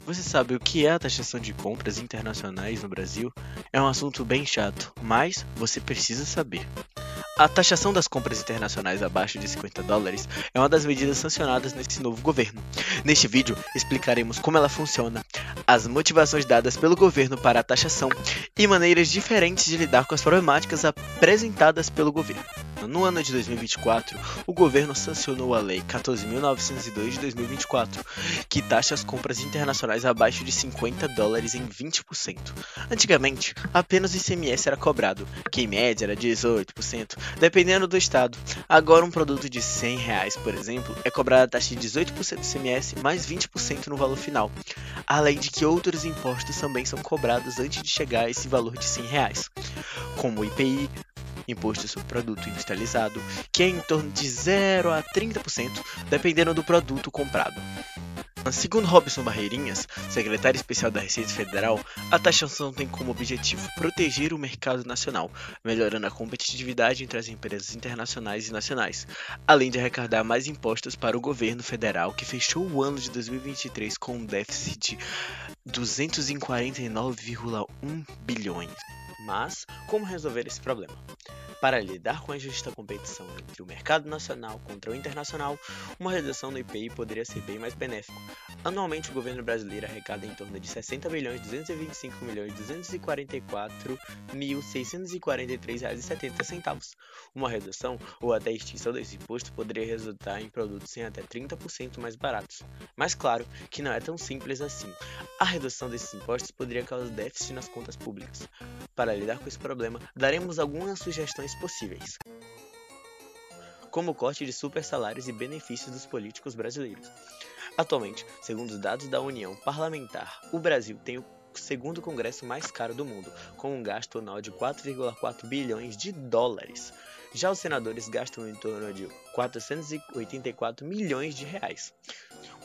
Você sabe o que é a taxação de compras internacionais no Brasil? É um assunto bem chato, mas você precisa saber. A taxação das compras internacionais abaixo de US$ 50 é uma das medidas sancionadas nesse novo governo. Neste vídeo, explicaremos como ela funciona, as motivações dadas pelo governo para a taxação e maneiras diferentes de lidar com as problemáticas apresentadas pelo governo. No ano de 2024, o governo sancionou a Lei 14.902 de 2024, que taxa as compras internacionais abaixo de US$ 50 em 20%. Antigamente, apenas o ICMS era cobrado, que em média era 18%, dependendo do estado. Agora, um produto de R$ 100, por exemplo, é cobrada a taxa de 18% do ICMS mais 20% no valor final, além de que outros impostos também são cobrados antes de chegar a esse valor de R$ 100, como o IPI, Imposto sobre Produto Industrializado, que é em torno de 0 a 30%, dependendo do produto comprado. Segundo Robson Barreirinhas, secretário especial da Receita Federal, a taxação tem como objetivo proteger o mercado nacional, melhorando a competitividade entre as empresas internacionais e nacionais, além de arrecadar mais impostos para o governo federal, que fechou o ano de 2023 com um déficit de 249,1 bilhões. Mas, como resolver esse problema? Para lidar com a justa competição entre o mercado nacional contra o internacional, uma redução do IPI poderia ser bem mais benéfico. Anualmente, o governo brasileiro arrecada em torno de R$ 60.225.244.643,70. Uma redução ou até extinção desse imposto poderia resultar em produtos em até 30% mais baratos. Mas claro que não é tão simples assim. A redução desses impostos poderia causar déficit nas contas públicas. Para lidar com esse problema, daremos algumas sugestões possíveis, como o corte de super salários e benefícios dos políticos brasileiros. Atualmente, segundo os dados da União Parlamentar, o Brasil tem o segundo congresso mais caro do mundo, com um gasto anual de 4,4 bilhões de dólares. Já os senadores gastam em torno de 484 milhões de reais.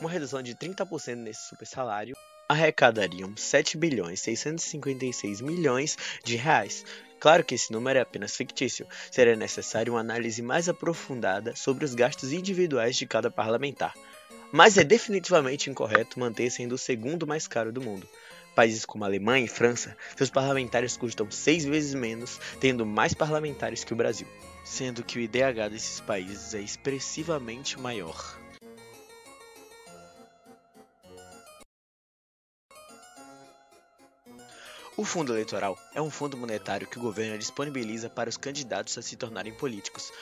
Uma redução de 30% nesse super salário arrecadariam 7 bilhões 656 milhões de reais. Claro que esse número é apenas fictício, seria necessário uma análise mais aprofundada sobre os gastos individuais de cada parlamentar. Mas é definitivamente incorreto manter sendo o segundo mais caro do mundo. Países como Alemanha e França, seus parlamentares custam 6 vezes menos, tendo mais parlamentares que o Brasil, sendo que o IDH desses países é expressivamente maior. O fundo eleitoral é um fundo monetário que o governo disponibiliza para os candidatos a se tornarem políticos,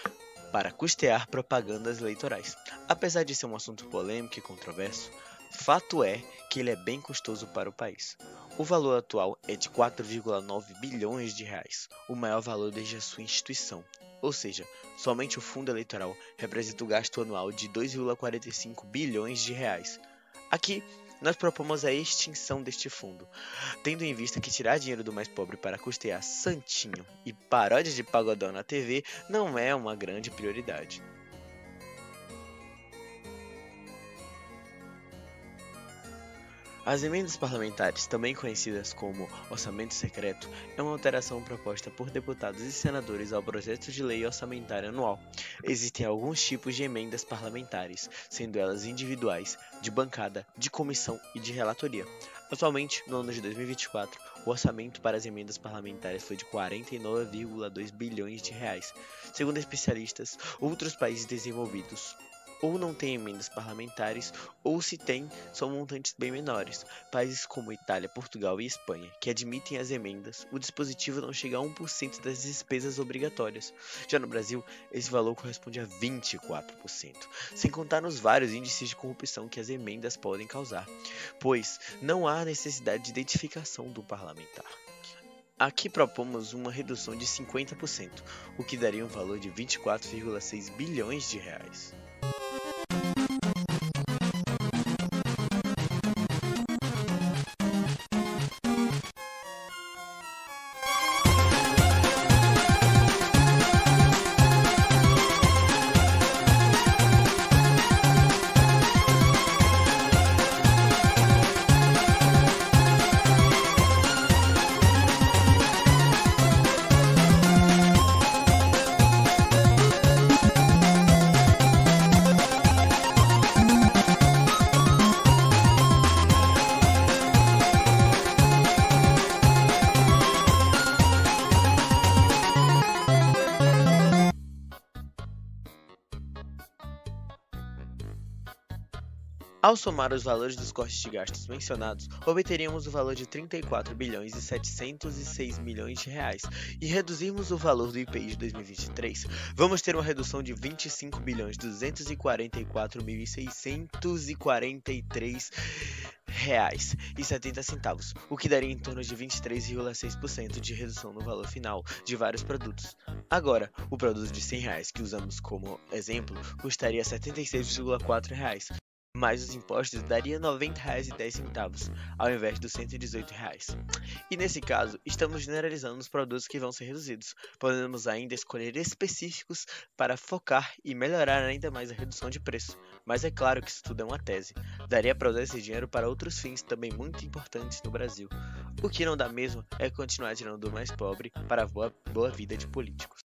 para custear propagandas eleitorais. Apesar de ser um assunto polêmico e controverso, fato é que ele é bem custoso para o país. O valor atual é de 4,9 bilhões de reais, o maior valor desde a sua instituição. Ou seja, somente o fundo eleitoral representa o gasto anual de 2,45 bilhões de reais. Aqui, nós propomos a extinção deste fundo, tendo em vista que tirar dinheiro do mais pobre para custear santinho e paródias de pagodão na TV não é uma grande prioridade. As emendas parlamentares, também conhecidas como orçamento secreto, é uma alteração proposta por deputados e senadores ao projeto de lei orçamentária anual. Existem alguns tipos de emendas parlamentares, sendo elas individuais, de bancada, de comissão e de relatoria. Atualmente, no ano de 2024, o orçamento para as emendas parlamentares foi de 49,2 bilhões de reais. Segundo especialistas, outros países desenvolvidos ou não têm emendas parlamentares, ou se tem, são montantes bem menores. Países como Itália, Portugal e Espanha, que admitem as emendas, o dispositivo não chega a 1% das despesas obrigatórias. Já no Brasil, esse valor corresponde a 24%, sem contar nos vários índices de corrupção que as emendas podem causar, pois não há necessidade de identificação do parlamentar. Aqui propomos uma redução de 50%, o que daria um valor de 24,6 bilhões de reais. Ao somar os valores dos cortes de gastos mencionados, obteríamos o valor de 34 bilhões e 706 milhões de reais, e reduzirmos o valor do IPI de 2023, vamos ter uma redução de 25 bilhões 244 mil e 643 reais e 70 centavos, o que daria em torno de 23,6% de redução no valor final de vários produtos. Agora, o produto de 100 reais que usamos como exemplo custaria 76,4 reais, mais os impostos daria R$ 90,10 ao invés dos R$ 118. E nesse caso, estamos generalizando os produtos que vão ser reduzidos. Podemos ainda escolher específicos para focar e melhorar ainda mais a redução de preço. Mas é claro que isso tudo é uma tese. Daria para usar esse dinheiro para outros fins também muito importantes no Brasil. O que não dá mesmo é continuar tirando do mais pobre para a boa vida de políticos.